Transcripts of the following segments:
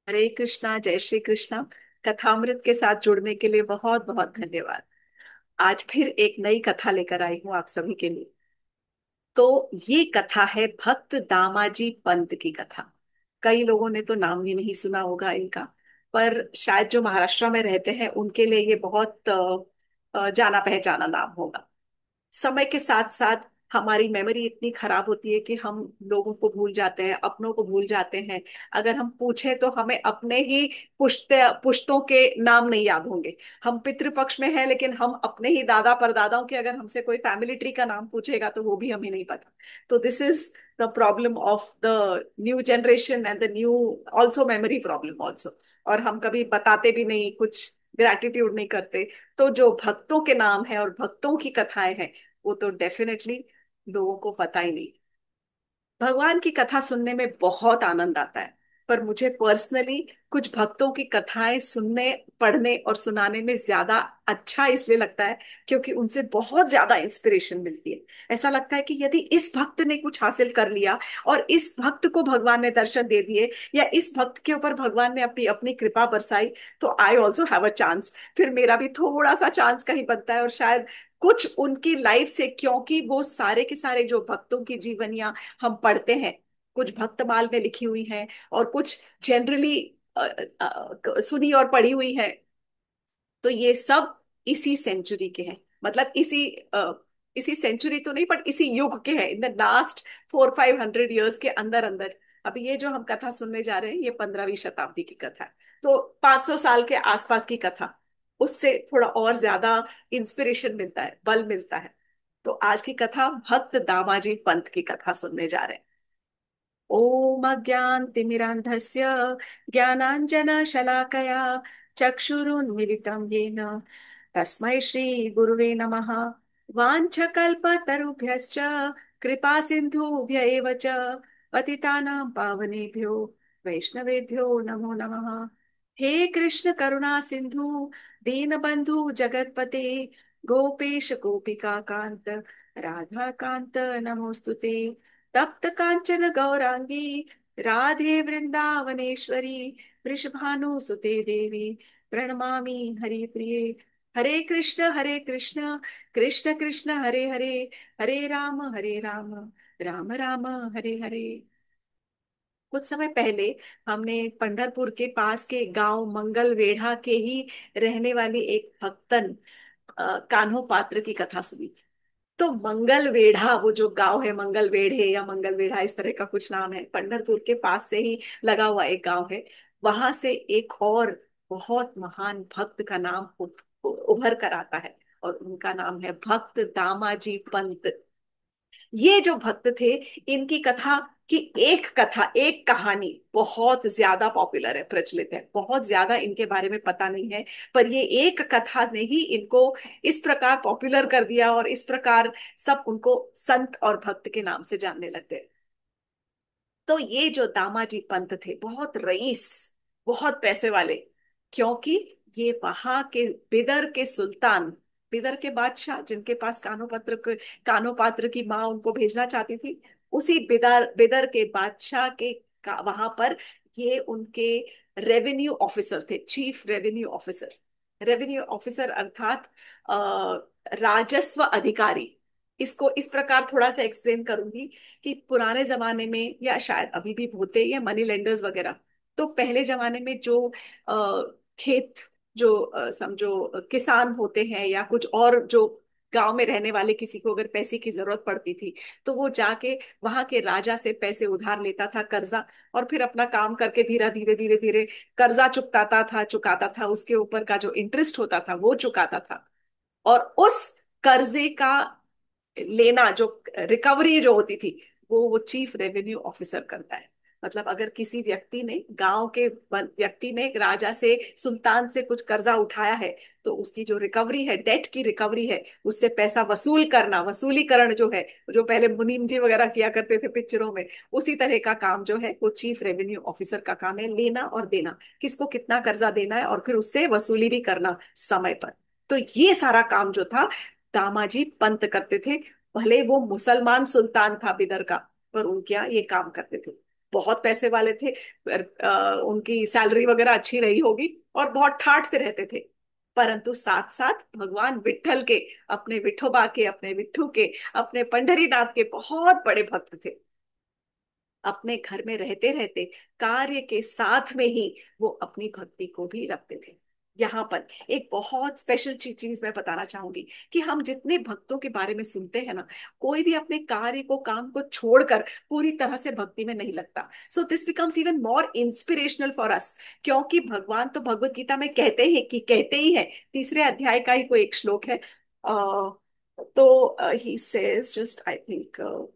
हरे कृष्णा, जय श्री कृष्णा। कथामृत के साथ जुड़ने के लिए बहुत बहुत धन्यवाद। आज फिर एक नई कथा लेकर आई हूँ आप सभी के लिए। तो ये कथा है भक्त दामाजी पंत की कथा। कई लोगों ने तो नाम भी नहीं सुना होगा इनका, पर शायद जो महाराष्ट्र में रहते हैं उनके लिए ये बहुत जाना पहचाना नाम होगा। समय के साथ साथ हमारी मेमोरी इतनी खराब होती है कि हम लोगों को भूल जाते हैं, अपनों को भूल जाते हैं। अगर हम पूछें तो हमें अपने ही पुश्तों के नाम नहीं याद होंगे। हम पितृपक्ष में हैं लेकिन हम अपने ही दादा परदादाओं के, अगर हमसे कोई फैमिली ट्री का नाम पूछेगा तो वो भी हमें नहीं पता। तो this is the problem of the new generation and the new also memory problem also. और हम कभी बताते भी नहीं कुछ, ग्रैटिट्यूड नहीं करते। तो जो भक्तों के नाम है और भक्तों की कथाएं हैं वो तो डेफिनेटली लोगों को पता ही नहीं। भगवान की कथा सुनने में बहुत आनंद आता है, पर मुझे पर्सनली कुछ भक्तों की कथाएं सुनने, पढ़ने और सुनाने में ज्यादा अच्छा इसलिए लगता है क्योंकि उनसे बहुत ज्यादा इंस्पिरेशन मिलती है। ऐसा लगता है कि यदि इस भक्त ने कुछ हासिल कर लिया और इस भक्त को भगवान ने दर्शन दे दिए या इस भक्त के ऊपर भगवान ने अपनी अपनी कृपा बरसाई, तो I also have a chance. फिर मेरा भी थोड़ा सा चांस कहीं बनता है और शायद कुछ उनकी लाइफ से, क्योंकि वो सारे के सारे जो भक्तों की जीवनियां हम पढ़ते हैं, कुछ भक्तमाल में लिखी हुई हैं और कुछ जनरली सुनी और पढ़ी हुई है। तो ये सब इसी सेंचुरी के हैं, मतलब इसी सेंचुरी तो नहीं, बट इसी युग के हैं, इन द लास्ट 400-500 ईयर्स के अंदर अंदर। अभी ये जो हम कथा सुनने जा रहे हैं ये 15वीं शताब्दी की कथा है। तो 500 साल के आसपास की कथा, उससे थोड़ा और ज्यादा इंस्पिरेशन मिलता है, बल मिलता है। तो आज की कथा भक्त दामाजी पंत की कथा सुनने जा रहे हैं। ॐ अज्ञानतिमिरान्धस्य ज्ञानाञ्जनशलाकया चक्षुरुन्मिलितं येन तस्मै श्रीगुरुवे नमः। वाञ्छकल्पतरुभ्यश्च कृपा सिन्धुभ्य एव च पतितानां पावनेभ्यो वैष्णवेभ्यो नमो नमः। हे कृष्ण करुणा सिन्धु दीनबन्धु जगत्पते गोपेश गोपिका कान्त राधा कान्त नमोस्तुते। तप्त कांचन गौरांगी राधे वृंदावनेश्वरी वृषभानुसुते देवी प्रणमामि हरिप्रिये। हरे कृष्ण कृष्ण कृष्ण हरे हरे, हरे राम राम राम हरे हरे। कुछ समय पहले हमने पंढरपुर के पास के गांव मंगलवेढ़ा के ही रहने वाली एक भक्तन कान्हो पात्र की कथा सुनी। तो मंगलवेढ़ा, वो जो गांव है, मंगलवेढ़े या मंगलवेढ़ा इस तरह का कुछ नाम है, पंढरपुर के पास से ही लगा हुआ एक गांव है। वहां से एक और बहुत महान भक्त का नाम उभर कर आता है और उनका नाम है भक्त दामाजी पंत। ये जो भक्त थे, इनकी कथा की एक कथा, एक कहानी बहुत ज्यादा पॉपुलर है, प्रचलित है, बहुत ज्यादा इनके बारे में पता नहीं है। पर ये एक कथा ने ही इनको इस प्रकार पॉपुलर कर दिया और इस प्रकार सब उनको संत और भक्त के नाम से जानने लग गए। तो ये जो दामाजी पंत थे बहुत रईस, बहुत पैसे वाले, क्योंकि ये वहां के बिदर के सुल्तान, बिदर के बादशाह जिनके पास कानोपात्र की माँ उनको भेजना चाहती थी, उसी बिदर बिदर के बादशाह के वहां पर ये उनके रेवेन्यू ऑफिसर थे, chief revenue officer. Revenue officer अर्थात राजस्व अधिकारी। इसको इस प्रकार थोड़ा सा एक्सप्लेन करूंगी कि पुराने जमाने में या शायद अभी भी होते या मनी लेंडर्स वगैरह, तो पहले जमाने में जो खेत, जो समझो किसान होते हैं या कुछ और, जो गांव में रहने वाले किसी को अगर पैसे की जरूरत पड़ती थी तो वो जाके वहां के राजा से पैसे उधार लेता था, कर्जा, और फिर अपना काम करके धीरे धीरे धीरे धीरे कर्जा चुकाता था, उसके ऊपर का जो इंटरेस्ट होता था वो चुकाता था। और उस कर्जे का लेना, जो रिकवरी जो होती थी, वो चीफ रेवेन्यू ऑफिसर करता है। मतलब अगर किसी व्यक्ति ने, गांव के व्यक्ति ने राजा से, सुल्तान से कुछ कर्जा उठाया है, तो उसकी जो रिकवरी है, डेट की रिकवरी है, उससे पैसा वसूल करना, वसूलीकरण जो है, जो पहले मुनीम जी वगैरह किया करते थे पिक्चरों में, उसी तरह का काम जो है वो चीफ रेवेन्यू ऑफिसर का काम है, लेना और देना, किसको कितना कर्जा देना है और फिर उससे वसूली भी करना समय पर। तो ये सारा काम जो था दामाजी पंत करते थे। भले वो मुसलमान सुल्तान था बिदर का, पर उनके यहाँ ये काम करते थे। बहुत पैसे वाले थे, उनकी सैलरी वगैरह अच्छी रही होगी और बहुत ठाट से रहते थे। परंतु साथ साथ भगवान विट्ठल के, अपने विठोबा के, अपने विट्ठू के, अपने पंढरीनाथ के बहुत बड़े भक्त थे। अपने घर में रहते रहते कार्य के साथ में ही वो अपनी भक्ति को भी रखते थे। यहाँ पर एक बहुत स्पेशल चीज मैं बताना चाहूंगी कि हम जितने भक्तों के बारे में सुनते हैं ना, कोई भी अपने कार्य को, काम को छोड़कर पूरी तरह से भक्ति में नहीं लगता। So this becomes even more inspirational for us. क्योंकि भगवान तो भगवत गीता में कहते ही है, तीसरे अध्याय का ही कोई एक श्लोक है। तो he says just I think,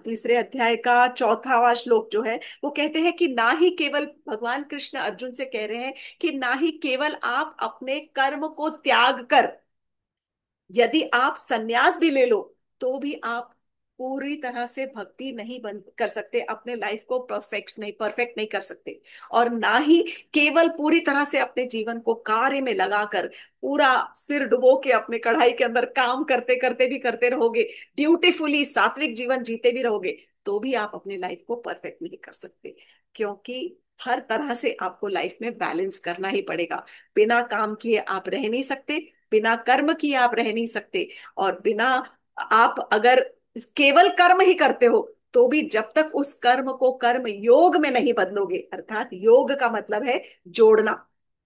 तीसरे अध्याय का चौथावा श्लोक जो है, वो कहते हैं कि ना ही केवल, भगवान कृष्ण अर्जुन से कह रहे हैं कि ना ही केवल आप अपने कर्म को त्याग कर, यदि आप सन्यास भी ले लो तो भी आप पूरी तरह से भक्ति नहीं बन कर सकते, अपने लाइफ को परफेक्ट नहीं कर सकते। और ना ही केवल पूरी तरह से अपने जीवन को कार्य में लगाकर पूरा सिर डुबो के अपने कढ़ाई के अंदर काम करते करते भी करते रहोगे, ड्यूटीफुली सात्विक जीवन जीते भी रहोगे, तो भी आप अपनी लाइफ को परफेक्ट नहीं कर सकते। क्योंकि हर तरह से आपको लाइफ में बैलेंस करना ही पड़ेगा। बिना काम किए आप रह नहीं सकते, बिना कर्म किए आप रह नहीं सकते, और बिना, आप अगर केवल कर्म ही करते हो तो भी जब तक उस कर्म को कर्म योग में नहीं बदलोगे, अर्थात योग का मतलब है जोड़ना।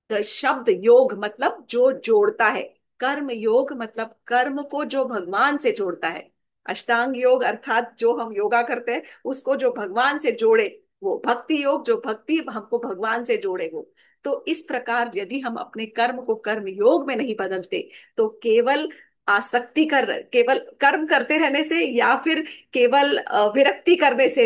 द शब्द योग मतलब जो जोड़ता है, कर्म योग मतलब कर्म को जो भगवान से जोड़ता है। अष्टांग योग अर्थात जो हम योगा करते हैं उसको जो भगवान से जोड़े, वो भक्ति योग जो भक्ति हमको भगवान से जोड़े वो। तो इस प्रकार यदि हम अपने कर्म को कर्म योग में नहीं बदलते, तो केवल कर्म करते रहने से, या फिर केवल विरक्ति करने से,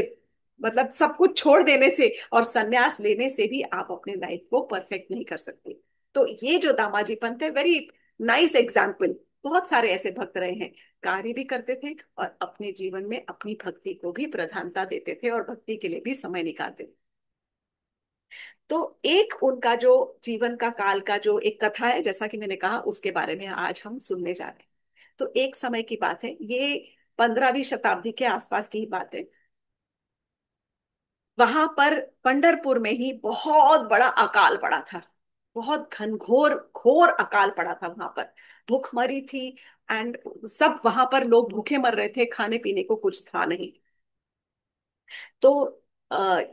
मतलब सब कुछ छोड़ देने से और संन्यास लेने से भी आप अपने लाइफ को परफेक्ट नहीं कर सकते। तो ये जो दामाजी पंथ है, वेरी नाइस एग्जाम्पल। बहुत सारे ऐसे भक्त रहे हैं, कार्य भी करते थे और अपने जीवन में अपनी भक्ति को भी प्रधानता देते थे और भक्ति के लिए भी समय निकालते थे। तो एक उनका जो जीवन का काल का जो एक कथा है, जैसा कि मैंने कहा, उसके बारे में आज हम सुनने जा रहे हैं। तो एक समय की बात है, ये 15वीं शताब्दी के आसपास की ही बात है। वहां पर पंढरपुर में ही बहुत बड़ा अकाल पड़ा था। बहुत घनघोर घोर अकाल पड़ा था वहां पर। भूखमरी थी, एंड सब वहां पर लोग भूखे मर रहे थे, खाने पीने को कुछ था नहीं। तो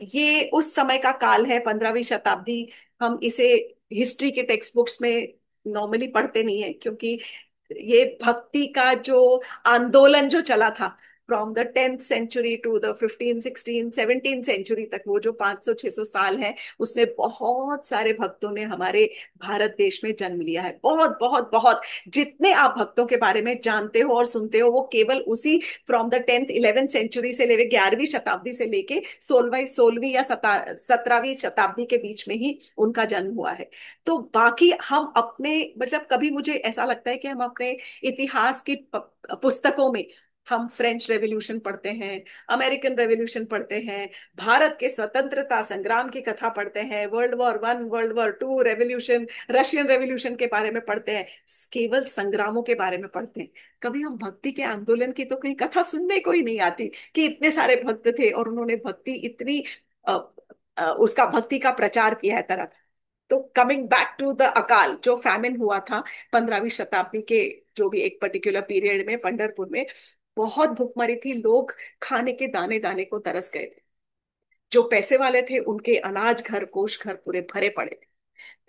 ये उस समय का काल है, 15वीं शताब्दी। हम इसे हिस्ट्री के टेक्स्ट बुक्स में नॉर्मली पढ़ते नहीं है, क्योंकि ये भक्ति का जो आंदोलन जो चला था, from the 10th century to the 15 16 17 century तक, वो जो 500 600 साल है, उसमें बहुत सारे भक्तों ने हमारे भारत देश में जन्म लिया है। बहुत बहुत बहुत, जितने आप भक्तों के बारे में जानते हो और सुनते हो, वो केवल उसी from the 10th 11th century से लेके 11वीं शताब्दी से लेके 16वीं या 17वीं शताब्दी के बीच में ही उनका जन्म हुआ है। तो बाकी हम अपने, मतलब कभी मुझे ऐसा लगता है कि हम अपने इतिहास की पुस्तकों में हम फ्रेंच रेवोल्यूशन पढ़ते हैं, अमेरिकन रेवोल्यूशन पढ़ते हैं, भारत के स्वतंत्रता संग्राम की कथा पढ़ते हैं, world war 1, world war 2 revolution, Russian revolution के बारे में पढ़ते हैं, केवल संग्रामों के बारे में पढ़ते हैं। कभी हम भक्ति के आंदोलन की तो कहीं कथा सुनने को ही नहीं आती कि इतने सारे भक्त थे और उन्होंने भक्ति इतनी उसका भक्ति का प्रचार किया है तरह। तो कमिंग बैक टू द अकाल, जो फैमिन हुआ था 15वीं शताब्दी के, जो भी एक पर्टिकुलर पीरियड में पंढरपुर में बहुत भूखमरी थी, लोग खाने के दाने दाने को तरस गए थे। जो पैसे वाले थे उनके अनाज घर कोष घर पूरे भरे पड़े थे।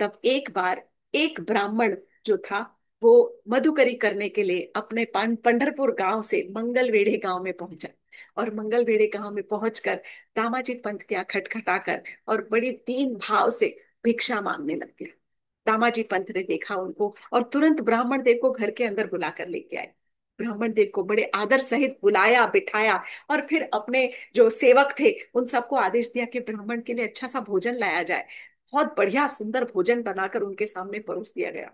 तब एक बार एक ब्राह्मण जो था, वो मधुकरी करने के लिए अपने पंढरपुर गांव से मंगलवेढ़े गांव में पहुंचा। और मंगलवेढ़े गांव में पहुंचकर दामाजी पंत के यहाँ खटखटाकर और बड़ी दीन भाव से भिक्षा मांगने लग गया। दामाजी पंत ने देखा उनको और तुरंत ब्राह्मण देव को घर के अंदर बुला कर लेके आए। ब्राह्मण देव को बड़े आदर सहित बुलाया, बिठाया, और फिर अपने जो सेवक थे उन सबको आदेश दिया कि ब्राह्मण के लिए अच्छा सा भोजन लाया जाए। बहुत बढ़िया सुंदर भोजन बनाकर उनके सामने परोस दिया गया।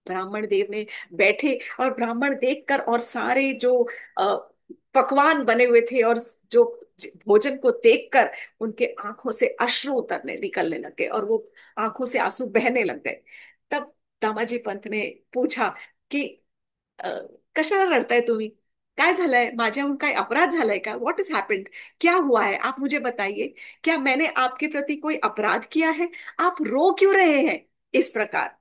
ब्राह्मण देव ने बैठे, और ब्राह्मण देखकर और सारे जो अ, पकवान बने हुए थे और जो भोजन को देखकर उनके आंखों से अश्रु उतरने निकलने लग गए और वो आंखों से आंसू बहने लग गए। तब दामाजी पंत ने पूछा कि अ, कशाला रडताय तुम्ही? काय झालंय, माझ्याहून काय अपराध झालाय का? What is happened? क्या हुआ है, आप मुझे बताइए। क्या मैंने आपके प्रति कोई अपराध किया है? आप रो क्यों रहे हैं इस प्रकार?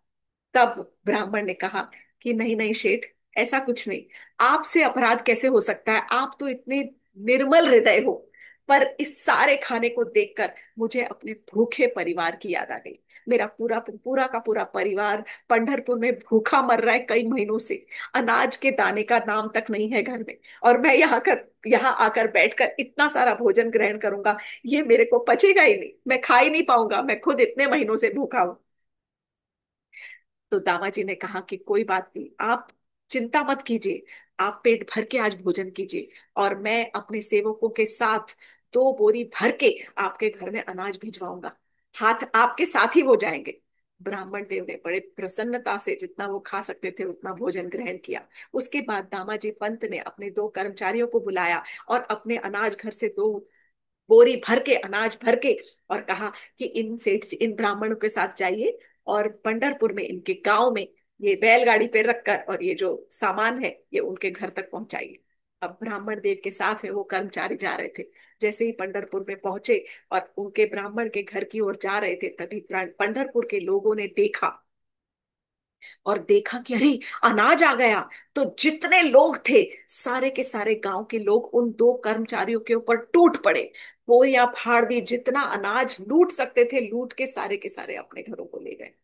तब ब्राह्मण ने कहा कि नहीं नहीं शेठ, ऐसा कुछ नहीं। आपसे अपराध कैसे हो सकता है? आप तो इतने निर्मल हृदय हो। पर इस सारे खाने को देखकर मुझे अपने भूखे परिवार की याद आ गई। मेरा पूरा पूरा का पूरा परिवार पंढरपुर में भूखा मर रहा है कई महीनों से। अनाज के दाने का नाम तक नहीं है घर में। और मैं यहाँ आकर बैठकर इतना सारा भोजन ग्रहण करूंगा, ये मेरे को पचेगा ही नहीं, मैं खा ही नहीं पाऊंगा, मैं खुद इतने महीनों से भूखा हूं। तो दामाजी ने कहा कि कोई बात नहीं, आप चिंता मत कीजिए, आप पेट भर के आज भोजन कीजिए, और मैं अपने सेवकों के साथ 2 बोरी भर के आपके घर में अनाज भिजवाऊंगा। हाथ आपके साथ ही वो जाएंगे। ब्राह्मण देव ने बड़े प्रसन्नता से जितना वो खा सकते थे उतना भोजन ग्रहण किया। उसके बाद दामाजी पंत ने अपने 2 कर्मचारियों को बुलाया और अपने अनाज घर से 2 बोरी भर के अनाज भर के, और कहा कि इन सेठ इन ब्राह्मणों के साथ जाइए और पंढरपुर में इनके गांव में ये बैलगाड़ी पे रखकर और ये जो सामान है ये उनके घर तक पहुंचाइए। अब ब्राह्मण देव के साथ में वो कर्मचारी जा रहे थे। जैसे ही पंढरपुर में पहुंचे और उनके ब्राह्मण के घर की ओर जा रहे थे, तभी पंढरपुर के लोगों ने देखा, और देखा कि अरे अनाज आ गया। तो जितने लोग थे, सारे के सारे गांव के लोग उन 2 कर्मचारियों के ऊपर टूट पड़े। बोरियां फाड़ दी, जितना अनाज लूट सकते थे लूट के सारे अपने घरों को ले गए।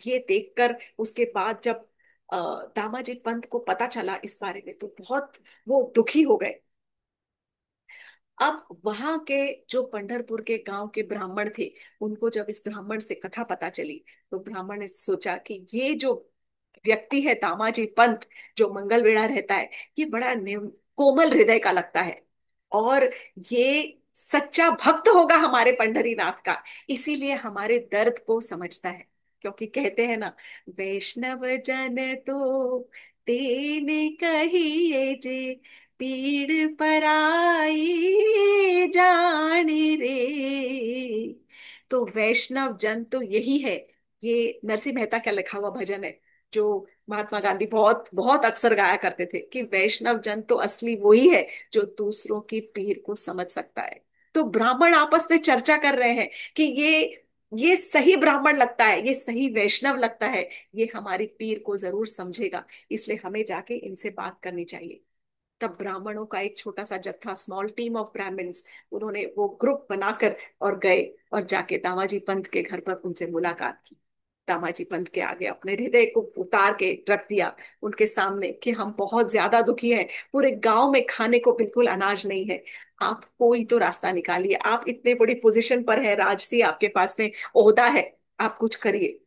ये देखकर उसके बाद जब अ, दामाजी पंत को पता चला इस बारे में, तो बहुत वो दुखी हो गए। अब वहां के जो पंढरपुर के गांव के ब्राह्मण थे, उनको जब इस ब्राह्मण से कथा पता चली, तो ब्राह्मण ने सोचा कि ये जो व्यक्ति है दामाजी पंत, जो मंगल वेढ़ा रहता है, ये बड़ा कोमल हृदय का लगता है, और ये सच्चा भक्त होगा हमारे पंढरीनाथ का, इसीलिए हमारे दर्द को समझता है। क्योंकि कहते हैं ना, वैष्णव जन तो तेने कहिए जे, पीड़ पराई जाने रे। तो वैष्णव जन तो यही है। ये नरसिंह मेहता का लिखा हुआ भजन है, जो महात्मा गांधी बहुत बहुत अक्सर गाया करते थे कि वैष्णव जन तो असली वही है जो दूसरों की पीर को समझ सकता है। तो ब्राह्मण आपस में चर्चा कर रहे हैं कि ये सही ब्राह्मण लगता है, ये सही वैष्णव लगता है, ये हमारी पीर को जरूर समझेगा, इसलिए हमें जाके इनसे बात करनी चाहिए। तब ब्राह्मणों का एक छोटा सा जत्था, स्मॉल टीम ऑफ ब्राह्मण्स, उन्होंने वो ग्रुप बनाकर और गए, और जाके दामाजी पंत के घर पर उनसे मुलाकात की। दामाजी पंत के आगे अपने हृदय को उतार के रख दिया उनके सामने कि हम बहुत ज्यादा दुखी हैं, पूरे गांव में खाने को बिल्कुल अनाज नहीं है। आप कोई तो रास्ता निकालिए, आप इतने बड़ी पोजीशन पर है, राजसी आपके पास में ओहदा है, आप कुछ करिए।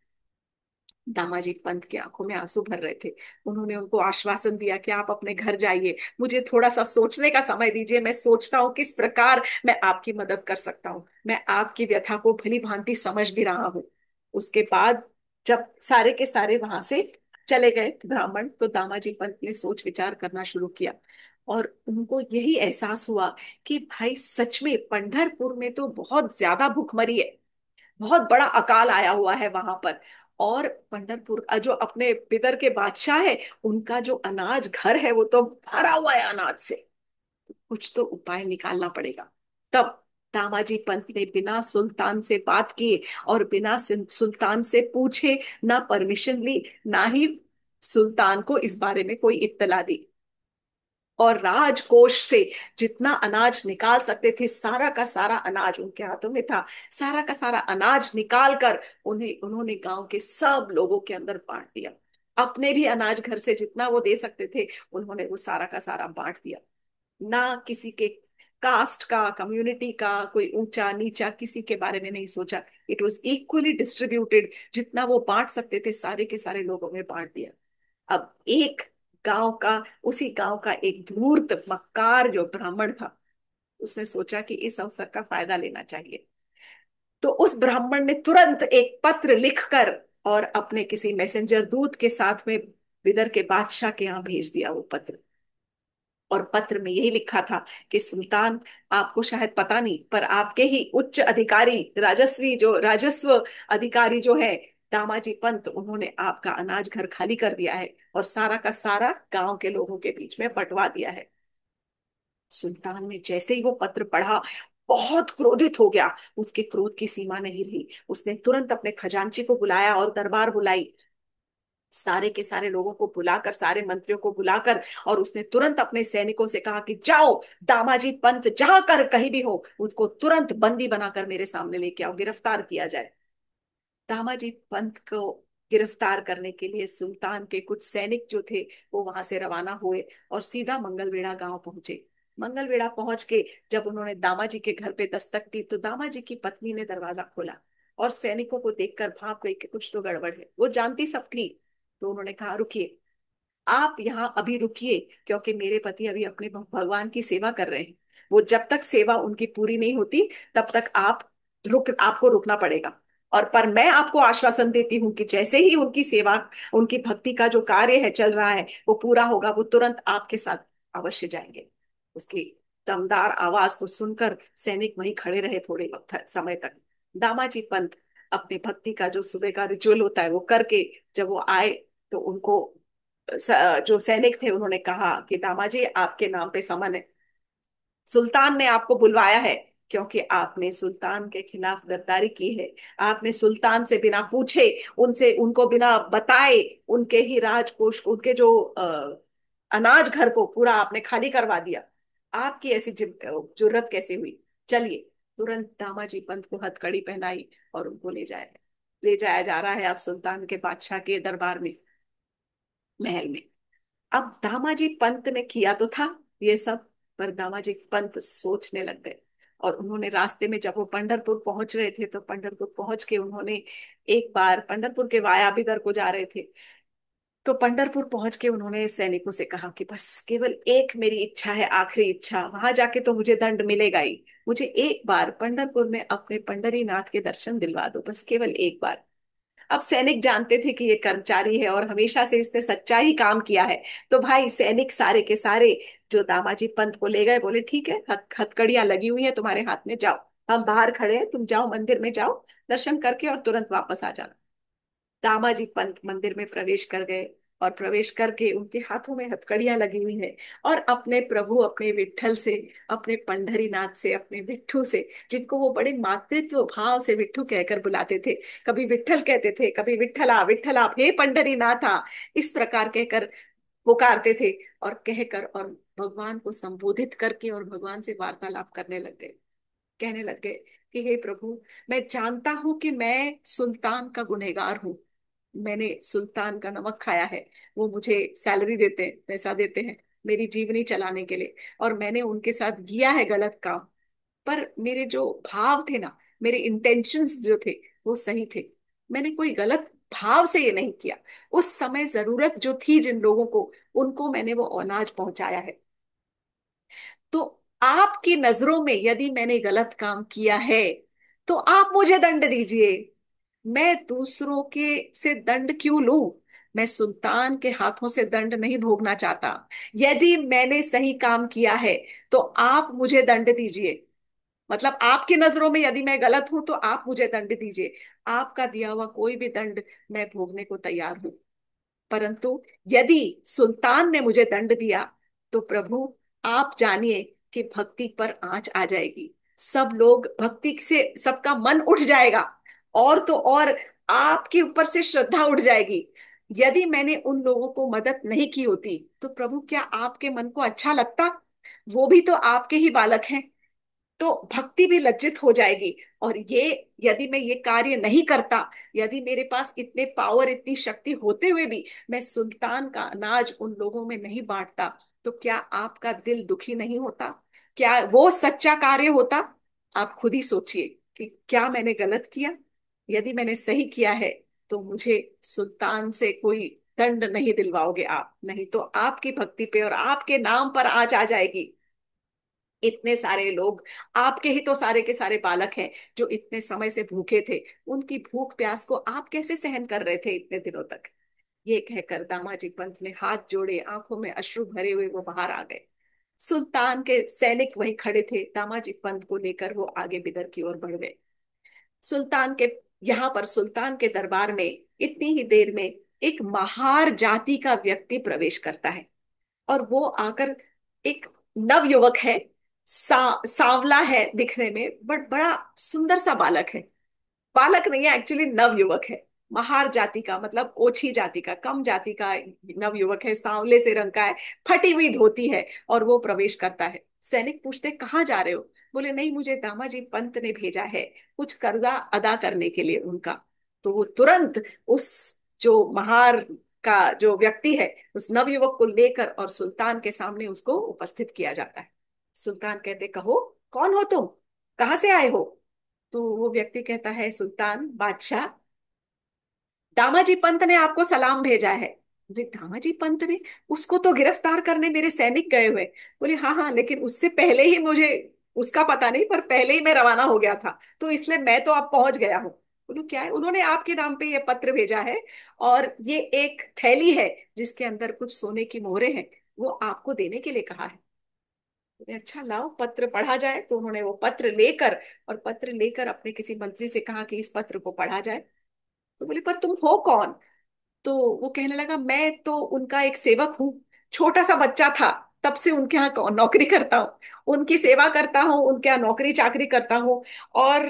दामाजी पंत की आंखों में आंसू भर रहे थे। उन्होंने उनको आश्वासन दिया कि आप अपने घर जाइए, मुझे थोड़ा सा सोचने का समय दीजिए, मैं सोचता हूँ किस प्रकार मैं आपकी मदद कर सकता हूँ, मैं आपकी व्यथा को भली भांति समझ भी रहा हूँ। उसके बाद जब सारे के सारे वहां से चले गए ब्राह्मण, तो दामाजी पंत ने सोच विचार करना शुरू किया, और उनको यही एहसास हुआ कि भाई सच में पंढरपुर में तो बहुत ज्यादा भूखमरी है, बहुत बड़ा अकाल आया हुआ है वहां पर। और पंढरपुर जो अपने बिदर के बादशाह है, उनका जो अनाज घर है वो तो भरा हुआ है अनाज से। कुछ तो उपाय निकालना पड़ेगा। तब दामाजी पंत ने बिना सुल्तान से बात किए और बिना सुल्तान से पूछे, ना परमिशन ली, ना ही सुल्तान को इस बारे में कोई इत्तला दी, और राजकोष से जितना अनाज निकाल सकते थे, सारा का सारा अनाज उनके हाथों में था, सारा का सारा अनाज निकाल कर उन्होंने गांव के सब लोगों के अंदर बांट दिया। अपने भी अनाज घर से जितना वो दे सकते थे, उन्होंने वो सारा का सारा बांट दिया। ना किसी के कास्ट का, कम्युनिटी का, कोई ऊंचा नीचा किसी के बारे में नहीं सोचा। इट वॉज इक्वली डिस्ट्रीब्यूटेड, जितना वो बांट सकते थे सारे के सारे लोगों में बांट दिया। अब एक गांव का उसी गांव का एक धूर्त मक्कार जो ब्राह्मण था, उसने सोचा कि इस अवसर का फायदा लेना चाहिए। तो उस ब्राह्मण ने तुरंत एक पत्र लिखकर और अपने किसी मैसेंजर दूत के साथ में बिदर के बादशाह के यहाँ भेज दिया वो पत्र। और पत्र में यही लिखा था कि सुल्तान, आपको शायद पता नहीं, पर आपके ही उच्च अधिकारी, राजस्व अधिकारी जो है, दामाजी पंत, उन्होंने आपका अनाज घर खाली कर दिया है और सारा का सारा गांव के लोगों के बीच में बंटवा दिया है। सुल्तान ने जैसे ही वो पत्र पढ़ा, बहुत क्रोधित हो गया। उसके क्रोध की सीमा नहीं रही। उसने तुरंत अपने खजांची को बुलाया और दरबार बुलाई। सारे के सारे लोगों को बुलाकर, सारे मंत्रियों को बुलाकर, और उसने तुरंत अपने सैनिकों से कहा कि जाओ, दामाजी पंत जहां कर कहीं भी हो, उसको तुरंत बंदी बनाकर मेरे सामने लेके आओ, गिरफ्तार किया जाए। दामाजी पंत को गिरफ्तार करने के लिए सुल्तान के कुछ सैनिक जो थे, वो वहां से रवाना हुए और सीधा मंगलवेढ़ा गांव पहुंचे। मंगलवेढ़ा पहुंच के जब उन्होंने दामाजी के घर पे दस्तक दी, तो दामाजी की पत्नी ने दरवाजा खोला और सैनिकों को देखकर भाप गई कि कुछ तो गड़बड़ है। वो जानती सब थी। तो उन्होंने कहा, रुकिए, आप यहाँ अभी रुकिए, क्योंकि मेरे पति अभी अपने भगवान की सेवा कर रहे हैं। वो जब तक सेवा उनकी पूरी नहीं होती, तब तक आपको रुकना पड़ेगा। और पर मैं आपको आश्वासन देती हूँ कि जैसे ही उनकी सेवा, उनकी भक्ति का जो कार्य है चल रहा है, वो पूरा होगा, वो तुरंत आपके साथ अवश्य जाएंगे। उसकी दमदार आवाज को सुनकर सैनिक वहीं खड़े रहे थोड़े वक्त समय तक। दामाजी पंत अपनी भक्ति का जो सुबह का रिचुअल होता है वो करके जब वो आए, तो उनको जो सैनिक थे उन्होंने कहा कि दामाजी, आपके नाम पे समन है। सुल्तान ने आपको बुलवाया है क्योंकि आपने सुल्तान के खिलाफ गद्दारी की है। आपने सुल्तान से बिना पूछे, उनसे उनको बिना बताए, उनके ही राजकोष को, उनके जो अनाज घर को पूरा आपने खाली करवा दिया। आपकी ऐसी जुर्रत कैसे हुई? चलिए। तुरंत दामाजी पंत को हथकड़ी पहनाई और उनको ले जाया जा रहा है अब सुल्तान के बादशाह के दरबार में, महल में। अब दामाजी पंत ने किया तो था ये सब, पर दामाजी पंत सोचने लग गए। और उन्होंने रास्ते में, जब वो पंढरपुर पहुंच रहे थे, तो पंढरपुर पहुंच के उन्होंने एक बार, पंढरपुर के वाया बिदर को जा रहे थे, तो पंढरपुर पहुंच के उन्होंने सैनिकों से कहा कि बस केवल एक मेरी इच्छा है, आखिरी इच्छा, वहां जाके तो मुझे दंड मिलेगा ही, मुझे एक बार पंढरपुर में अपने पंढरी नाथ के दर्शन दिलवा दो, बस केवल एक बार। अब सैनिक जानते थे कि ये कर्मचारी है और हमेशा से इसने सच्चा ही काम किया है। तो भाई सैनिक सारे के सारे जो दामाजी पंत को ले गए, बोले ठीक है, हथकड़ियां लगी हुई है तुम्हारे हाथ में, जाओ, हम बाहर खड़े हैं, तुम जाओ मंदिर में, जाओ दर्शन करके और तुरंत वापस आ जाना। दामाजी पंत मंदिर में प्रवेश कर गए, और प्रवेश करके उनके हाथों में हथकड़ियां लगी हुई हैं, और अपने प्रभु, अपने विट्ठल से, अपने पंढरीनाथ से, अपने विट्ठू से, जिनको वो बड़े मातृत्व भाव से विट्ठू कहकर बुलाते थे, कभी विट्ठल कहते थे, कभी विट्ठला विट्ठला, हे पंढरीनाथा, इस प्रकार कहकर पुकारते थे, और कहकर और भगवान को संबोधित करके और भगवान से वार्तालाप करने लग गए। कहने लग गए कि हे प्रभु, मैं जानता हूं कि मैं सुल्तान का गुनहगार हूँ। मैंने सुल्तान का नमक खाया है। वो मुझे सैलरी देते हैं, पैसा देते हैं मेरी जीवनी चलाने के लिए, और मैंने उनके साथ किया है गलत काम। पर मेरे जो भाव थे ना, मेरे इंटेंशंस जो थे, वो सही थे। मैंने कोई गलत भाव से ये नहीं किया। उस समय जरूरत जो थी जिन लोगों को, उनको मैंने वो अनाज पहुंचाया है। तो आपकी नजरों में यदि मैंने गलत काम किया है, तो आप मुझे दंड दीजिए। मैं दूसरों के से दंड क्यों लूं? मैं सुल्तान के हाथों से दंड नहीं भोगना चाहता। यदि मैंने सही काम किया है, तो आप मुझे दंड दीजिए। मतलब आपकी नजरों में यदि मैं गलत हूं, तो आप मुझे दंड दीजिए। आपका दिया हुआ कोई भी दंड मैं भोगने को तैयार हूं। परंतु यदि सुल्तान ने मुझे दंड दिया, तो प्रभु आप जानिए कि भक्ति पर आंच आ जाएगी। सब लोग भक्ति से, सबका मन उठ जाएगा, और तो और आपके ऊपर से श्रद्धा उठ जाएगी। यदि मैंने उन लोगों को मदद नहीं की होती, तो प्रभु क्या आपके मन को अच्छा लगता? वो भी तो आपके ही बालक हैं। तो भक्ति भी लज्जित हो जाएगी। और ये, यदि मैं ये कार्य नहीं करता, यदि मेरे पास इतने पावर, इतनी शक्ति होते हुए भी मैं सुल्तान का अनाज उन लोगों में नहीं बांटता, तो क्या आपका दिल दुखी नहीं होता? क्या वो सच्चा कार्य होता? आप खुद ही सोचिए कि क्या मैंने गलत किया। यदि मैंने सही किया है, तो मुझे सुल्तान से कोई दंड नहीं दिलवाओगे आप, नहीं तो आपकी भक्ति पे और आपके नाम पर आँच आ जाएगी। इतने सारे लोग, आपके ही तो सारे के सारे बालक हैं, जो इतने समय से भूखे थे। उनकी भूख प्यास को आप कैसे सहन कर रहे थे इतने दिनों तक? ये कहकर दामाजी पंत ने हाथ जोड़े, आंखों में अश्रु भरे हुए वो बाहर आ गए। सुल्तान के सैनिक वहीं खड़े थे, दामाजी पंत को लेकर वो आगे बिदर की ओर बढ़ गए। सुल्तान के यहाँ पर सुल्तान के दरबार में इतनी ही देर में एक महार जाति का व्यक्ति प्रवेश करता है। और वो आकर, एक नव युवक है, सांवला है दिखने में, बट बड़ा सुंदर सा बालक है। बालक नहीं है, एक्चुअली नव युवक है। महार जाति का मतलब ओछी जाति का, कम जाति का नव युवक है, सांवले से रंग का है, फटी हुई धोती है। और वो प्रवेश करता है। सैनिक पूछते कहाँ जा रहे हो? बोले नहीं, मुझे दामाजी पंत ने भेजा है कुछ कर्जा अदा करने के लिए उनका। तो वो तुरंत उस जो महार का जो व्यक्ति है, उस नवयुवक को लेकर और सुल्तान के सामने उसको उपस्थित किया जाता है। सुल्तान कहते कहो, कौन हो तुम, कहाँ से आए हो? तो वो व्यक्ति कहता है, सुल्तान बादशाह, दामाजी पंत ने आपको सलाम भेजा है। बोले दामाजी पंत ने? उसको तो गिरफ्तार करने मेरे सैनिक गए हुए। बोले हाँ हाँ, लेकिन उससे पहले ही मुझे, उसका पता नहीं, पर पहले ही मैं रवाना हो गया था, तो इसलिए मैं तो अब पहुंच गया हूँ। बोलो क्या है? उन्होंने आपके नाम पे ये पत्र भेजा है, और ये एक थैली है जिसके अंदर कुछ सोने की मोहरें हैं, वो आपको देने के लिए कहा है। बोले अच्छा, लाओ पत्र पढ़ा जाए। तो उन्होंने वो पत्र लेकर, और पत्र लेकर अपने किसी मंत्री से कहा कि इस पत्र को पढ़ा जाए। तो बोले पर तुम हो कौन? तो वो कहने लगा, मैं तो उनका एक सेवक हूँ। छोटा सा बच्चा था तब से उनके यहाँ नौकरी करता हूँ, उनकी सेवा करता हूँ, उनके यहाँ नौकरी चाकरी करता हूँ। और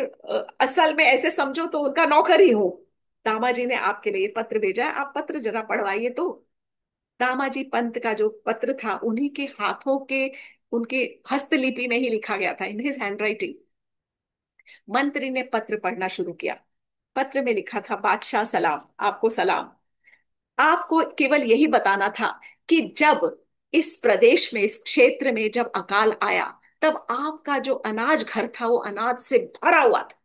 असल में ऐसे समझो तो उनका नौकर ही हूँ। दामाजी ने आपके लिए ये पत्र भेजा है, आप पत्र जरा पढ़वाइए तो। दामाजी पंत का जो पत्र था, उन्हीं के हाथों के, उनके हस्तलिपि में ही लिखा गया था, इन हिज हैंडराइटिंग। मंत्री ने पत्र पढ़ना शुरू किया। पत्र में लिखा था, बादशाह सलाम, आपको सलाम। आपको केवल यही बताना था कि जब इस प्रदेश में, इस क्षेत्र में जब अकाल आया, तब आपका जो अनाज घर था वो अनाज से भरा हुआ था।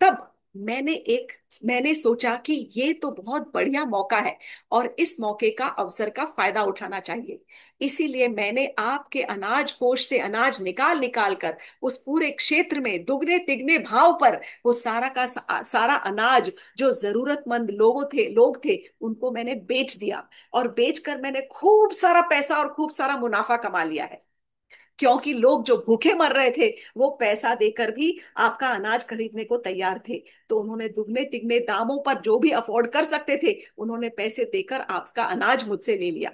तब मैंने सोचा कि ये तो बहुत बढ़िया मौका है, और इस मौके का, अवसर का फायदा उठाना चाहिए। इसीलिए मैंने आपके अनाज कोष से अनाज निकाल निकाल कर उस पूरे क्षेत्र में दुगने तिगने भाव पर वो सारा का सारा अनाज जो जरूरतमंद लोग थे, उनको मैंने बेच दिया। और बेचकर मैंने खूब सारा पैसा और खूब सारा मुनाफा कमा लिया है। क्योंकि लोग जो भूखे मर रहे थे, वो पैसा देकर भी आपका अनाज खरीदने को तैयार थे। तो उन्होंने दुगने तिगने दामों पर, जो भी अफोर्ड कर सकते थे, उन्होंने पैसे देकर आपका अनाज मुझसे ले लिया।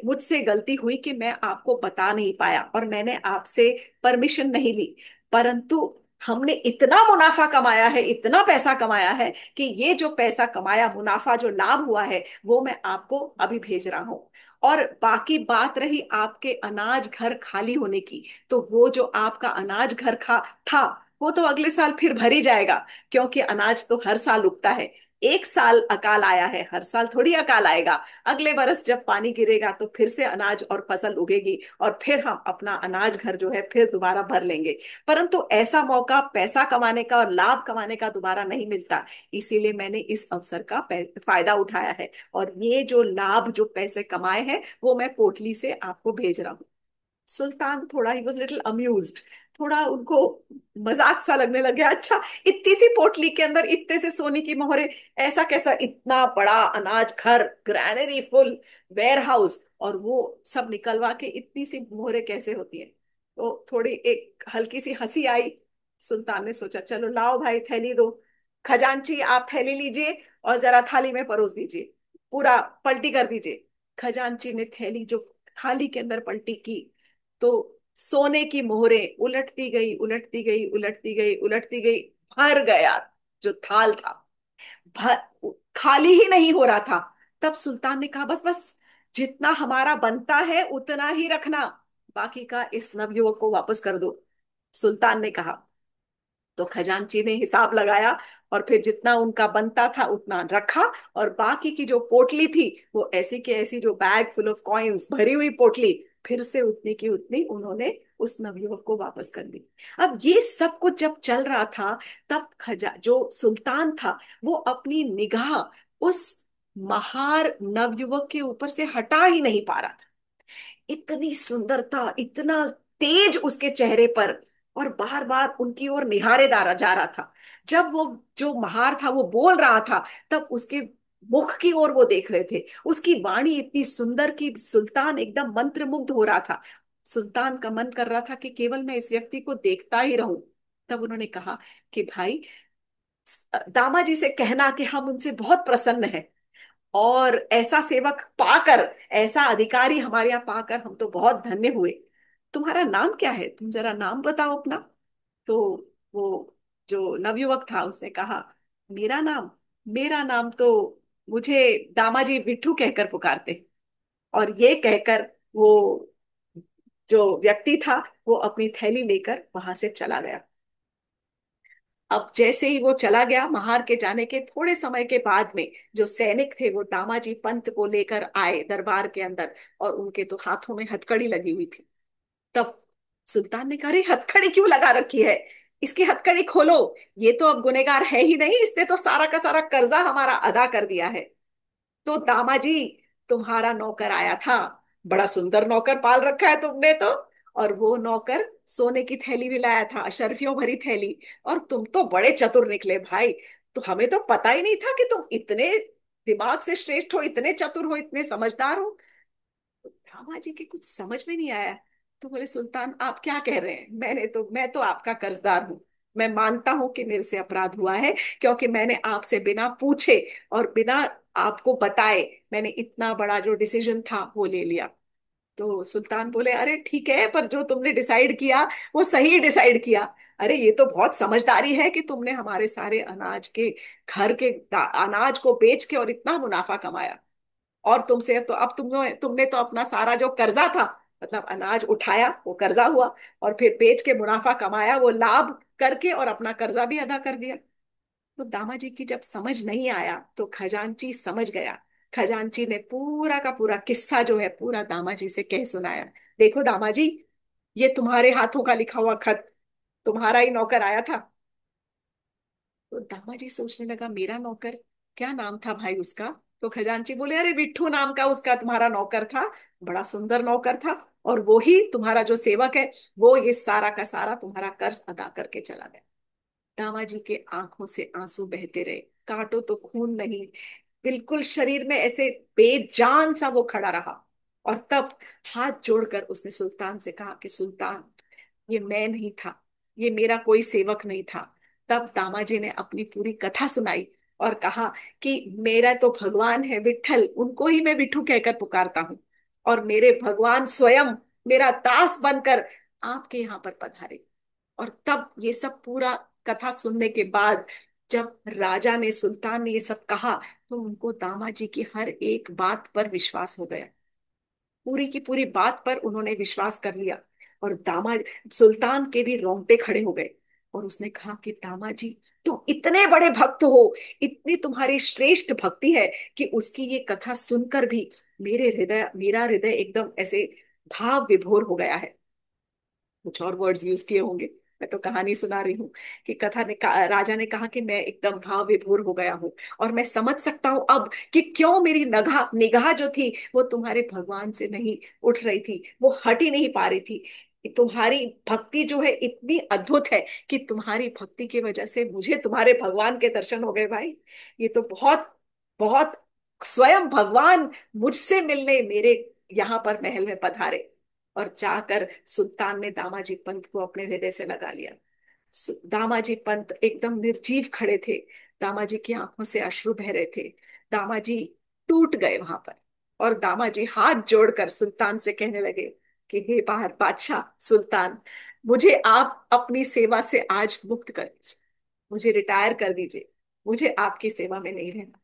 मुझसे गलती हुई कि मैं आपको बता नहीं पाया, और मैंने आपसे परमिशन नहीं ली। परंतु हमने इतना मुनाफा कमाया है, इतना पैसा कमाया है, कि ये जो पैसा कमाया, मुनाफा जो लाभ हुआ है, वो मैं आपको अभी भेज रहा हूं। और बाकी बात रही आपके अनाज घर खाली होने की, तो वो जो आपका अनाज घर खा था, वो तो अगले साल फिर भर ही जाएगा। क्योंकि अनाज तो हर साल उगता है। एक साल अकाल आया है, हर साल थोड़ी अकाल आएगा। अगले बरस जब पानी गिरेगा तो फिर से अनाज और फसल उगेगी, और फिर हम अपना अनाज घर जो है फिर दोबारा भर लेंगे। परंतु ऐसा मौका पैसा कमाने का और लाभ कमाने का दोबारा नहीं मिलता। इसीलिए मैंने इस अवसर का फायदा उठाया है, और ये जो लाभ, जो पैसे कमाए हैं, वो मैं पोटली से आपको भेज रहा हूँ। सुल्तान थोड़ा, ही वॉज लिटिल अम्यूज्ड, थोड़ा उनको मजाक सा लगने लग गया। अच्छा, इतनी सी पोटली के अंदर इतने से सोने की मोहरें, ऐसा कैसा, इतना बड़ा अनाज घर, ग्रैनरी फुल, वेयर हाउस, और वो सब निकलवा के इतनी सी मोहरें कैसे होती है? तो थोड़ी एक हल्की सी हंसी आई। सुल्तान ने सोचा, चलो लाओ भाई थैली दो। खजांची आप थैली लीजिए, और जरा थाली में परोस दीजिए, पूरा पलटी कर दीजिए। खजांची ने थैली जो थाली के अंदर पलटी की, तो सोने की मोहरें उलटती गई, उलटती गई, उलटती गई, उलटती गई, भर गया जो थाल था, भर, खाली ही नहीं हो रहा था। तब सुल्तान ने कहा, बस बस, जितना हमारा बनता है उतना ही रखना, बाकी का इस नवयुवक को वापस कर दो। सुल्तान ने कहा। तो खजांची ने हिसाब लगाया, और फिर जितना उनका बनता था उतना रखा, और बाकी की जो पोटली थी, वो ऐसी की ऐसी, जो बैग फुल ऑफ कॉइन्स भरी हुई पोटली, फिर से उतनी की उतनी उन्होंने उस नवयुवक को वापस कर दी। अब ये सब कुछ जब चल रहा था, तब खजा जो सुल्तान था, वो अपनी निगाह उस महार नवयुवक के ऊपर से हटा ही नहीं पा रहा था। इतनी सुंदरता, इतना तेज उसके चेहरे पर, और बार बार उनकी ओर निहारे जा रहा था। जब वो जो महार था वो बोल रहा था, तब उसके मुख की ओर वो देख रहे थे। उसकी वाणी इतनी सुंदर कि सुल्तान एकदम मंत्रमुग्ध हो रहा था। सुल्तान का मन कर रहा था कि केवल मैं इस व्यक्ति को देखता ही रहूं। तब उन्होंने कहा कि भाई, दामाजी से कहना कि हम उनसे बहुत प्रसन्न हैं, और ऐसा सेवक पाकर, ऐसा अधिकारी हमारे यहाँ पाकर हम तो बहुत धन्य हुए। तुम्हारा नाम क्या है, तुम जरा नाम बताओ अपना। तो वो जो नवयुवक था उसने कहा, मेरा नाम, मेरा नाम तो मुझे दामाजी विट्ठू कहकर पुकारते। और ये कहकर वो जो व्यक्ति था वो अपनी थैली लेकर वहां से चला गया। अब जैसे ही वो चला गया, महार के जाने के थोड़े समय के बाद में जो सैनिक थे वो दामाजी पंत को लेकर आए दरबार के अंदर, और उनके तो हाथों में हथकड़ी लगी हुई थी। तब सुल्तान ने कहा, अरे हथकड़ी क्यों लगा रखी है, इसकी हथकड़ी खोलो। ये तो अब गुनेगार है ही नहीं, इसने तो सारा का सारा कर्जा हमारा अदा कर दिया है। तो दामाजी, तुम्हारा नौकर आया था, बड़ा सुंदर नौकर पाल रखा है तुमने तो। और वो नौकर सोने की थैली भी लाया था, अशर्फियों भरी थैली। और तुम तो बड़े चतुर निकले भाई, तो हमें तो पता ही नहीं था कि तुम इतने दिमाग से श्रेष्ठ हो, इतने चतुर हो, इतने समझदार हो। रामा जी के कुछ समझ में नहीं आया। तो बोले, सुल्तान आप क्या कह रहे हैं, मैं तो आपका कर्जदार हूँ। मैं मानता हूं कि मेरे से अपराध हुआ है, क्योंकि मैंने आपसे बिना पूछे और बिना आपको बताए मैंने इतना बड़ा जो डिसीजन था वो ले लिया। तो सुल्तान बोले, अरे ठीक है, पर जो तुमने डिसाइड किया वो सही डिसाइड किया। अरे ये तो बहुत समझदारी है कि तुमने हमारे सारे अनाज के, घर के अनाज को बेच के और इतना मुनाफा कमाया। और तुमसे तो अब तुमने तो अपना सारा जो कर्जा था, मतलब अनाज उठाया वो कर्जा हुआ, और फिर बेच के मुनाफा कमाया वो लाभ करके, और अपना कर्जा भी अदा कर दिया। तो दामाजी की जब समझ नहीं आया तो खजांची समझ गया। खजांची ने पूरा का पूरा किस्सा जो है पूरा दामाजी से कह सुनाया। देखो दामाजी, ये तुम्हारे हाथों का लिखा हुआ खत, तुम्हारा ही नौकर आया था। तो दामाजी सोचने लगा, मेरा नौकर, क्या नाम था भाई उसका। तो खजांची बोले, अरे विट्ठू नाम का उसका तुम्हारा नौकर था, बड़ा सुंदर नौकर था, और वो ही तुम्हारा जो सेवक है, वो ये सारा का सारा तुम्हारा कर्ज अदा करके चला गया। दामाजी के आंखों से आंसू बहते रहे, काटो तो खून नहीं, बिल्कुल शरीर में ऐसे बेजान सा वो खड़ा रहा। और तब हाथ जोड़कर उसने सुल्तान से कहा कि सुल्तान, ये मैं नहीं था, ये मेरा कोई सेवक नहीं था। तब दामाजी ने अपनी पूरी कथा सुनाई और कहा कि मेरा तो भगवान है विट्ठल, उनको ही मैं विट्ठू कहकर पुकारता हूँ। और मेरे भगवान स्वयं मेरा दास बनकर आपके यहाँ पर पधारे। और तब ये सब पूरा कथा सुनने के बाद, जब राजा ने, सुल्तान ने ये सब कहा, तो उनको दामाजी की हर एक बात पर विश्वास हो गया। पूरी की पूरी बात पर उन्होंने विश्वास कर लिया। और दामाद सुल्तान के भी रोंगटे खड़े हो गए। और उसने कहा कि दामाजी, तुम इतने बड़े भक्त हो, इतनी तुम्हारी श्रेष्ठ भक्ति है कि उसकी ये कथा सुनकर भी मेरा हृदय एकदम ऐसे भाव विभोर हो गया है। कुछ और वर्ड्स यूज किए होंगे, मैं तो कहानी सुना रही हूँ। कि राजा ने कहा कि मैं एकदम भाव विभोर हो गया हूँ, और मैं समझ सकता हूँ अब कि क्यों मेरी निगाह निगाह जो थी वो तुम्हारे भगवान से नहीं उठ रही थी, वो हट ही नहीं पा रही थी। तुम्हारी भक्ति जो है इतनी अद्भुत है कि तुम्हारी भक्ति की वजह से मुझे तुम्हारे भगवान के दर्शन हो गए भाई। ये तो बहुत बहुत, स्वयं भगवान मुझसे मिलने मेरे यहाँ पर महल में पधारे। और जाकर सुल्तान ने दामाजी पंत को अपने हृदय से लगा लिया। दामाजी पंत एकदम निर्जीव खड़े थे, दामाजी की आंखों से अश्रु बह रहे थे। दामाजी टूट गए वहां पर। और दामाजी हाथ जोड़कर सुल्तान से कहने लगे कि हे बाहर बादशाह सुल्तान, मुझे आप अपनी सेवा से आज मुक्त कर दीजिए, मुझे रिटायर कर दीजिए, मुझे आपकी सेवा में नहीं रहना।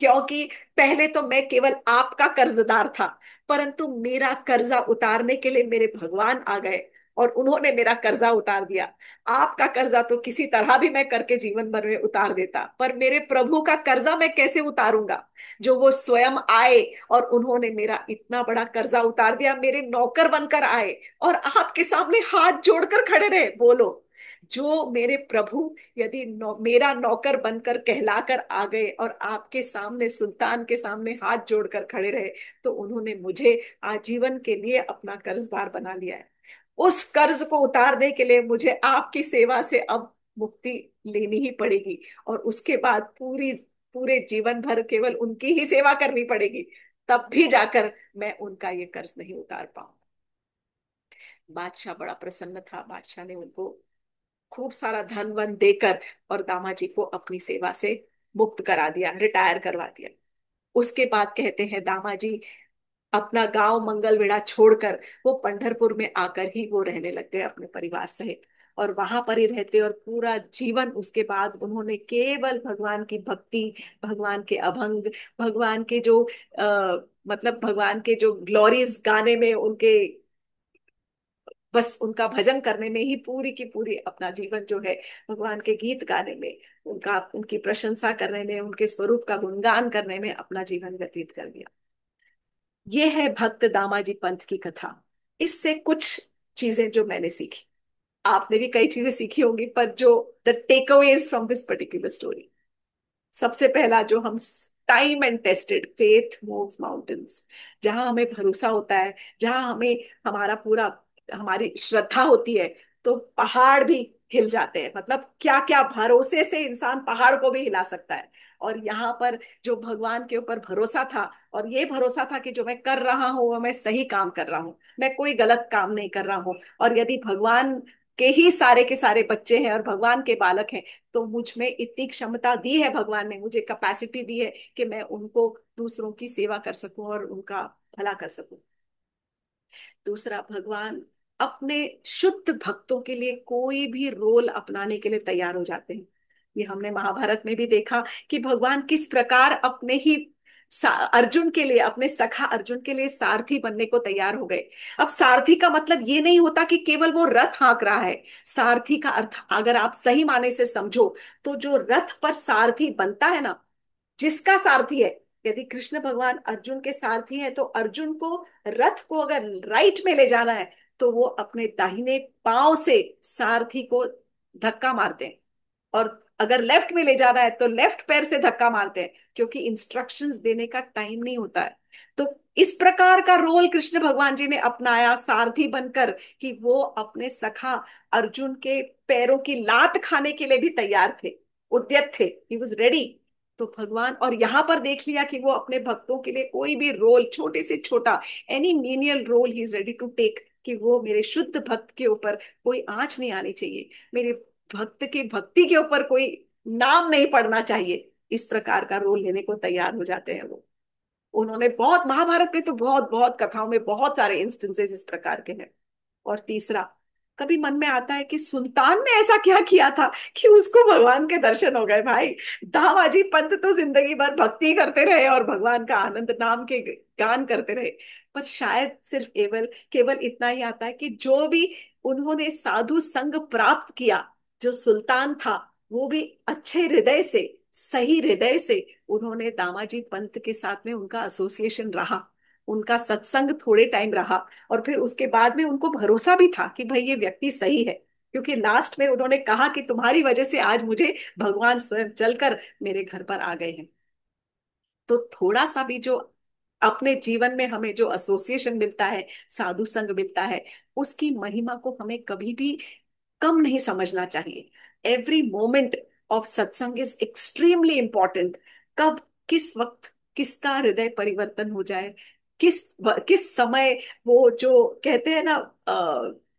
क्योंकि पहले तो मैं केवल आपका कर्जदार था, परंतु मेरा कर्जा उतारने के लिए मेरे भगवान आ गए और उन्होंने मेरा कर्जा उतार दिया। आपका कर्जा तो किसी तरह भी मैं करके जीवन भर में उतार देता, पर मेरे प्रभु का कर्जा मैं कैसे उतारूंगा, जो वो स्वयं आए और उन्होंने मेरा इतना बड़ा कर्जा उतार दिया, मेरे नौकर बनकर आए और आपके सामने हाथ जोड़कर खड़े रहे। बोलो, जो मेरे प्रभु यदि मेरा नौकर बनकर कहलाकर आ गए और आपके सामने, सुल्तान के सामने हाथ जोड़कर खड़े रहे, तो उन्होंने मुझे आजीवन के लिए अपना कर्जदार बना लिया है। उस कर्ज को उतारने के लिए मुझे आपकी सेवा से अब मुक्ति लेनी ही पड़ेगी, और उसके बाद पूरे जीवन भर केवल उनकी ही सेवा करनी पड़ेगी। तब भी जाकर मैं उनका ये कर्ज नहीं उतार पाऊंगा। बादशाह बड़ा प्रसन्न था। बादशाह ने उनको खूब सारा धन वन देकर और दामाजी को अपनी सेवा से मुक्त करा दिया, रिटायर करवा दिया। उसके बाद कहते हैं दामाजी अपना गांव मंगलवेढ़ा छोड़कर वो पंढरपुर में आकर ही वो रहने लग गए अपने परिवार सहित। और वहां पर ही रहते और पूरा जीवन उसके बाद उन्होंने केवल भगवान की भक्ति, भगवान के अभंग, भगवान के जो मतलब भगवान के जो ग्लोरीज गाने में उनके, बस उनका भजन करने में ही पूरी की पूरी अपना जीवन जो है, भगवान के गीत गाने में, उनका उनकी प्रशंसा करने में, उनके स्वरूप का गुणगान करने में अपना जीवन व्यतीत कर दिया। ये है भक्त दामाजी पंत की कथा। इससे कुछ चीजें जो मैंने सीखी, आपने भी कई चीजें सीखी होंगी, पर जो the takeaways from this particular story, सबसे पहला जो हम, time and tested faith moves mountains. जहां हमें भरोसा होता है, जहां हमें हमारा पूरा, हमारी श्रद्धा होती है, तो पहाड़ भी हिल जाते हैं। मतलब क्या क्या भरोसे से इंसान पहाड़ को भी हिला सकता है। और यहाँ पर जो भगवान के ऊपर भरोसा था, और ये भरोसा था कि जो मैं कर रहा हूँ वो मैं सही काम कर रहा हूँ, मैं कोई गलत काम नहीं कर रहा हूँ। और यदि भगवान के ही सारे के सारे बच्चे हैं और भगवान के बालक हैं, तो मुझ में इतनी क्षमता दी है, भगवान ने मुझे कैपेसिटी दी है कि मैं उनको, दूसरों की सेवा कर सकूं और उनका भला कर सकूं। दूसरा, भगवान अपने शुद्ध भक्तों के लिए कोई भी रोल अपनाने के लिए तैयार हो जाते हैं। ये हमने महाभारत में भी देखा कि भगवान किस प्रकार अपने ही अर्जुन के लिए, अपने सखा अर्जुन के लिए सारथी बनने को तैयार हो गए। अब सारथी का मतलब ये नहीं होता कि केवल वो रथ हाँक रहा है। सारथी का अर्थ अगर आप सही माने से समझो, तो जो रथ पर सारथी बनता है ना, जिसका सारथी है, यदि कृष्ण भगवान अर्जुन के सारथी है, तो अर्जुन को, रथ को अगर राइट में ले जाना है, तो वो अपने दाहिने पांव से सारथी को धक्का मारते हैं। और अगर लेफ्ट में ले जाना है तो लेफ्ट पैर से धक्का मारते हैं, क्योंकि इंस्ट्रक्शंस देने का टाइम नहीं होता है। तो इस प्रकार का रोल कृष्ण भगवान जी ने अपनाया सारथी बनकर, कि वो अपने सखा अर्जुन के पैरों की लात खाने के लिए भी तैयार थे, उद्यत थे, ही वॉज रेडी। तो भगवान, और यहां पर देख लिया कि वो अपने भक्तों के लिए कोई भी रोल, छोटे से छोटा, any menial role he is ready to take, कि वो मेरे शुद्ध भक्त के ऊपर कोई आंच नहीं आनी चाहिए, मेरे भक्त की भक्ति के ऊपर कोई नाम नहीं पड़ना चाहिए। इस प्रकार का रोल लेने को तैयार हो जाते हैं वो। उन्होंने बहुत, महाभारत में तो बहुत बहुत कथाओं में बहुत सारे इंस्टेंसेस इस प्रकार के हैं। और तीसरा, कभी मन में आता है कि सुल्तान ने ऐसा क्या किया था कि उसको भगवान के दर्शन हो गए। भाई, दामाजी पंत तो जिंदगी भर भक्ति करते रहे और भगवान का आनंद नाम के गान करते रहे, पर शायद सिर्फ केवल केवल इतना ही आता है कि जो भी उन्होंने साधु संग प्राप्त किया, जो सुल्तान था, वो भी अच्छे हृदय से, सही हृदय से, उन्होंने दामाजी पंत के साथ में उनका एसोसिएशन रहा, उनका सत्संग थोड़े टाइम रहा, और फिर उसके बाद में उनको भरोसा भी था कि भाई ये व्यक्ति सही है। क्योंकि लास्ट में उन्होंने कहा कि तुम्हारी वजह से आज मुझे भगवान स्वयं चलकर मेरे घर पर आ गए हैं। तो थोड़ा सा भी जो अपने जीवन में हमें जो एसोसिएशन मिलता है, साधु संग मिलता है, उसकी महिमा को हमें कभी भी कम नहीं समझना चाहिए। एवरी मोमेंट ऑफ सत्संग इज एक्सट्रीमली इंपॉर्टेंट। कब, किस वक्त किसका हृदय परिवर्तन हो जाए, किस समय, वो जो कहते हैं ना,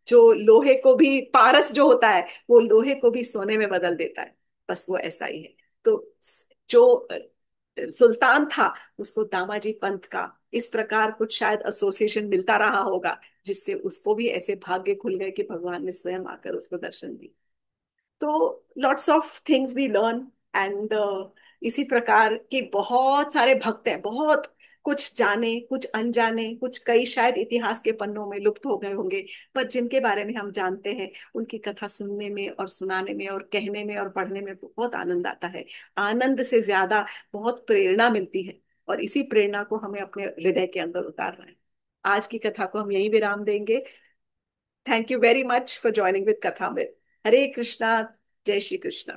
जो लोहे को भी, पारस जो होता है वो लोहे को भी सोने में बदल देता है, बस वो ऐसा ही है। तो जो सुल्तान था, उसको दामाजी पंत का इस प्रकार कुछ शायद एसोसिएशन मिलता रहा होगा, जिससे उसको भी ऐसे भाग्य खुल गए कि भगवान ने स्वयं आकर उसको दर्शन दी। तो lots of things we learn, and इसी प्रकार के बहुत सारे भक्त हैं, बहुत कुछ जाने, कुछ अनजाने, कुछ कई शायद इतिहास के पन्नों में लुप्त हो गए होंगे, पर जिनके बारे में हम जानते हैं, उनकी कथा सुनने में और सुनाने में और कहने में और पढ़ने में बहुत आनंद आता है। आनंद से ज्यादा बहुत प्रेरणा मिलती है, और इसी प्रेरणा को हमें अपने हृदय के अंदर उतारना है। आज की कथा को हम यही विराम देंगे। Thank you very much for joining with कथा में। हरे कृष्णा, जय श्री कृष्ण।